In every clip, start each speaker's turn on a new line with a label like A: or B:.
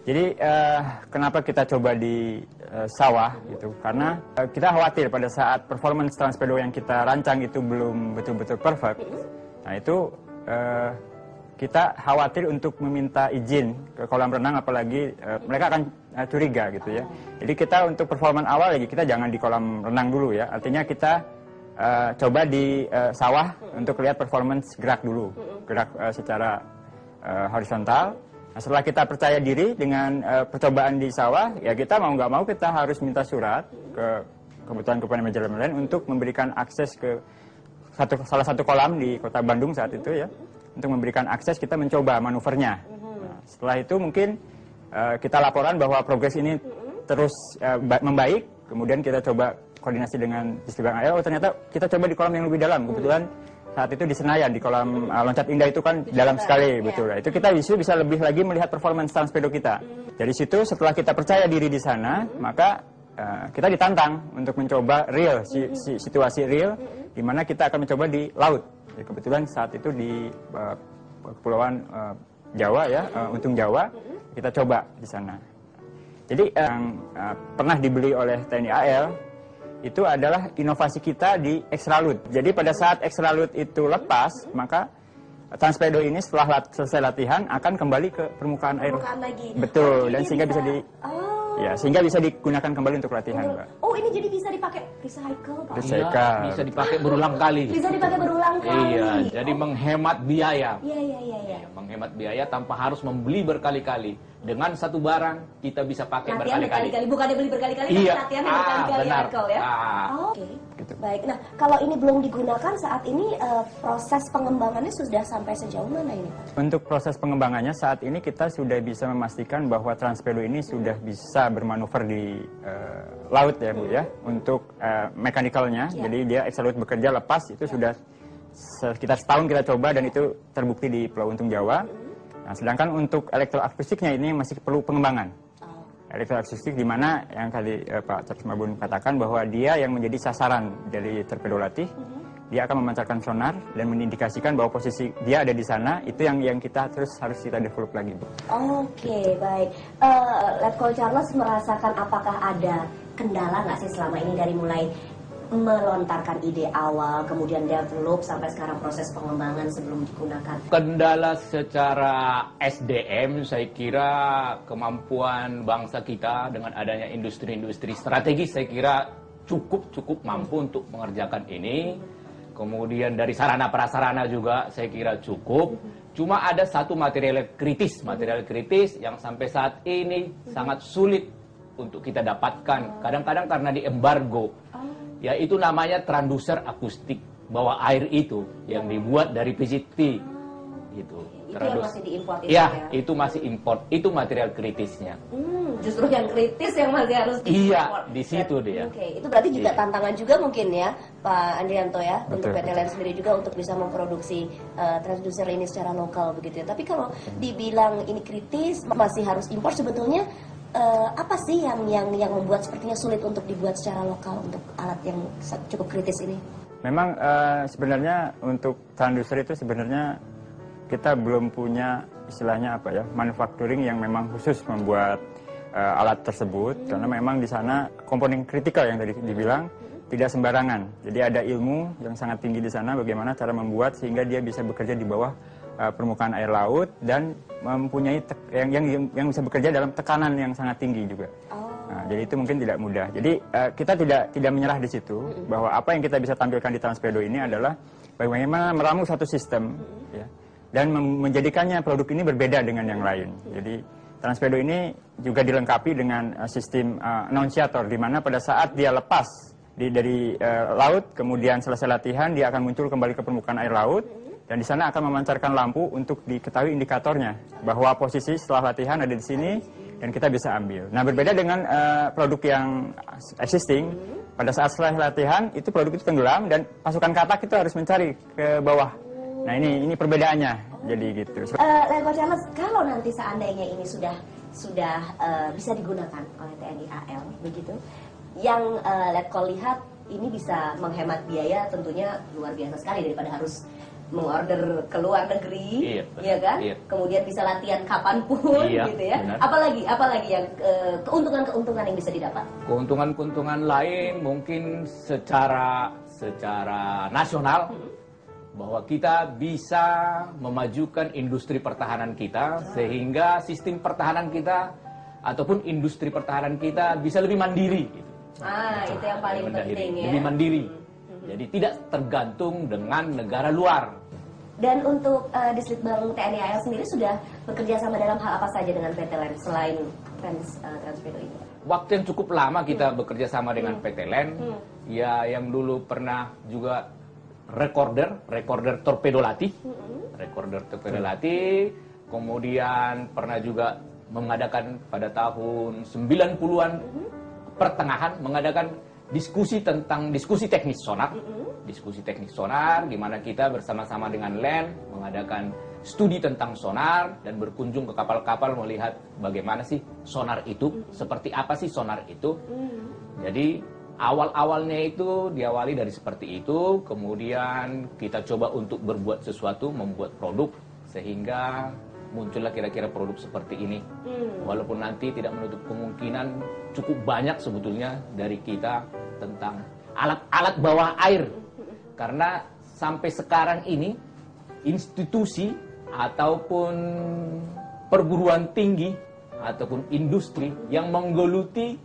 A: Jadi kenapa kita coba di sawah gitu? Karena kita khawatir pada saat performance Transpedo yang kita rancang itu belum betul-betul perfect. Nah itu kita khawatir untuk meminta izin ke kolam renang, apalagi mereka akan curiga gitu ya. Jadi kita untuk performance awal lagi kita jangan di kolam renang dulu ya. Artinya kita coba di sawah untuk lihat performance gerak dulu, gerak secara horizontal. Nah, setelah kita percaya diri dengan percobaan di sawah, ya kita mau nggak mau kita harus minta surat ke kebutuhan manajemen lain untuk memberikan akses ke salah satu kolam di Kota Bandung saat itu ya, untuk memberikan akses kita mencoba manuvernya. Nah, setelah itu mungkin kita laporan bahwa progres ini terus membaik, kemudian kita coba koordinasi dengan Distributor AL. Oh ternyata kita coba di kolam yang lebih dalam, kebetulan saat itu di Senayan, di kolam Loncat Indah itu kan dalam sekali, betul. Itu kita bisa lebih lagi melihat performance Transpedo kita. Dari situ setelah kita percaya diri di sana, maka kita ditantang untuk mencoba real, situasi real, di mana kita akan mencoba di laut. Ya, kebetulan saat itu di Kepulauan Jawa ya, Untung Jawa, kita coba di sana. Jadi yang pernah dibeli oleh TNI AL, itu adalah inovasi kita di Extralut. Jadi pada saat Extralut itu lepas, maka Transpedo ini setelah selesai latihan akan kembali ke permukaan air.
B: Lagi.
A: Betul, dan sehingga bisa sehingga bisa digunakan kembali untuk latihan, Mbak.
B: Oh, ini jadi bisa dipakai recycle, Pak.
A: Recycle.
C: Ya, bisa dipakai berulang kali.
B: Bisa dipakai berulang kali.
C: Iya, jadi menghemat biaya.
B: Iya.
C: Menghemat biaya tanpa harus membeli berkali-kali. Dengan satu barang kita bisa pakai berkali-kali.
B: Bukannya beli berkali-kali,
C: iya.
B: tapi latihannya berkali-kali
C: Benar.
B: ya. Oke.
A: Gitu.
B: Baik. Nah, kalau ini belum digunakan saat ini proses pengembangannya sudah sampai sejauh mana ini, Pak?
A: Untuk proses pengembangannya saat ini kita sudah bisa memastikan bahwa Transpedo ini sudah bisa bermanuver di laut ya Bu ya, untuk mekanikalnya.
B: Ya.
A: Jadi dia Extralut bekerja lepas itu sudah sekitar setahun kita coba dan itu terbukti di Pulau Untung Jawa. Nah, sedangkan untuk elektroakustiknya ini masih perlu pengembangan. Elektroakustik di mana yang tadi Pak Charles Mabun katakan bahwa dia yang menjadi sasaran dari torpedo latih. Dia akan memancarkan sonar dan mengindikasikan bahwa posisi dia ada di sana. Itu yang kita terus harus kita develop lagi, Bu.
B: Oke, baik. Letkol Charles merasakan apakah ada kendala nggak sih selama ini dari mulai melontarkan ide awal, kemudian develop sampai sekarang proses pengembangan sebelum digunakan?
C: Kendala secara SDM, saya kira kemampuan bangsa kita dengan adanya industri-industri strategis, saya kira cukup mampu untuk mengerjakan ini. Kemudian dari sarana prasarana juga saya kira cukup. Cuma ada satu material kritis yang sampai saat ini sangat sulit untuk kita dapatkan. Kadang-kadang karena di embargo. Yaitu namanya transducer akustik bawah air itu yang dibuat dari PCT gitu.
B: Itu yang masih diimport itu
C: ya?
B: Itu
C: masih import. Itu material kritisnya.
B: Justru yang kritis yang masih harus diimport.
C: Iya, di situ dia.
B: Oke, itu berarti juga tantangan juga mungkin ya, Pak Andrianto ya, untuk PT LEN sendiri juga untuk bisa memproduksi transducer ini secara lokal begitu ya. Tapi kalau dibilang ini kritis, masih harus impor, sebetulnya apa sih yang membuat sepertinya sulit untuk dibuat secara lokal untuk alat yang cukup kritis ini?
A: Memang sebenarnya untuk transducer itu sebenarnya kita belum punya istilahnya apa ya, manufacturing yang memang khusus membuat alat tersebut, karena memang di sana komponen kritikal yang tadi dibilang tidak sembarangan. Jadi ada ilmu yang sangat tinggi di sana bagaimana cara membuat sehingga dia bisa bekerja di bawah permukaan air laut dan mempunyai yang bisa bekerja dalam tekanan yang sangat tinggi juga. Nah, jadi itu mungkin tidak mudah. Jadi kita tidak menyerah di situ bahwa apa yang kita bisa tampilkan di Transpedo ini adalah bagaimana meramu satu sistem ya, dan menjadikannya produk ini berbeda dengan yang lain. Jadi Transpedo ini juga dilengkapi dengan sistem annunciator di mana pada saat dia lepas dari laut kemudian selesai latihan dia akan muncul kembali ke permukaan air laut. Dan di sana akan memancarkan lampu untuk diketahui indikatornya bahwa posisi setelah latihan ada di sini dan kita bisa ambil. Nah berbeda dengan produk yang existing, pada saat setelah latihan itu produk itu tenggelam dan pasukan katak itu harus mencari ke bawah. Nah ini perbedaannya, jadi gitu.
B: Letkol Charles, kalau nanti seandainya ini sudah bisa digunakan oleh TNI AL begitu, yang Letkol lihat ini bisa menghemat biaya tentunya luar biasa sekali daripada harus mengorder ke luar negeri,
C: Iya, benar.
B: ya kan?
C: Iya.
B: Kemudian bisa latihan kapanpun,
C: Iya,
B: gitu ya.
C: benar.
B: Apalagi yang keuntungan-keuntungan yang bisa didapat?
C: Keuntungan-keuntungan lain mungkin secara nasional, bahwa kita bisa memajukan industri pertahanan kita, sehingga sistem pertahanan kita ataupun industri pertahanan kita bisa lebih mandiri. Gitu.
B: Itu yang paling penting ya.
C: Lebih mandiri. Jadi tidak tergantung dengan negara luar.
B: Dan untuk Dislitbang TNI AL sendiri sudah bekerja sama dalam hal apa saja dengan PT LEN selain Transpedo ini?
C: Waktu yang cukup lama kita bekerja sama dengan PT LEN, ya yang dulu pernah juga recorder torpedo latih, kemudian pernah juga mengadakan pada tahun 90-an pertengahan mengadakan diskusi teknis sonar, di mana kita bersama-sama dengan LEN mengadakan studi tentang sonar dan berkunjung ke kapal-kapal melihat bagaimana sih sonar itu, seperti apa sih sonar itu. Jadi awal-awalnya itu diawali dari seperti itu, kemudian kita coba untuk berbuat sesuatu, membuat produk, sehingga muncullah kira-kira produk seperti ini. Walaupun nanti tidak menutup kemungkinan cukup banyak sebetulnya dari kita tentang alat-alat bawah air. Karena sampai sekarang ini institusi ataupun perguruan tinggi ataupun industri yang menggeluti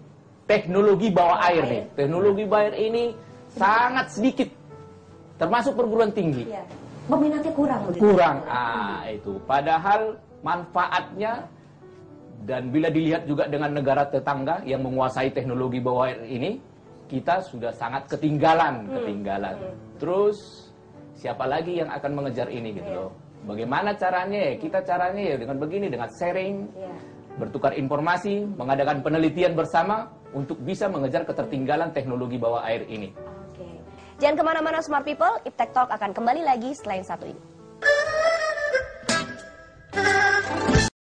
C: teknologi bawah air nih. Teknologi bawah air ini sangat sedikit, termasuk perguruan tinggi.
B: Ya. Peminatnya kurang.
C: Kurang, itu. Padahal manfaatnya, dan bila dilihat juga dengan negara tetangga yang menguasai teknologi bawah air ini, kita sudah sangat ketinggalan. Terus siapa lagi yang akan mengejar ini gitu loh? Bagaimana caranya? Kita caranya ya dengan begini, dengan sharing, bertukar informasi, mengadakan penelitian bersama untuk bisa mengejar ketertinggalan teknologi bawah air ini.
B: Jangan kemana-mana Smart People, Iptek Talk akan kembali lagi selain satu ini.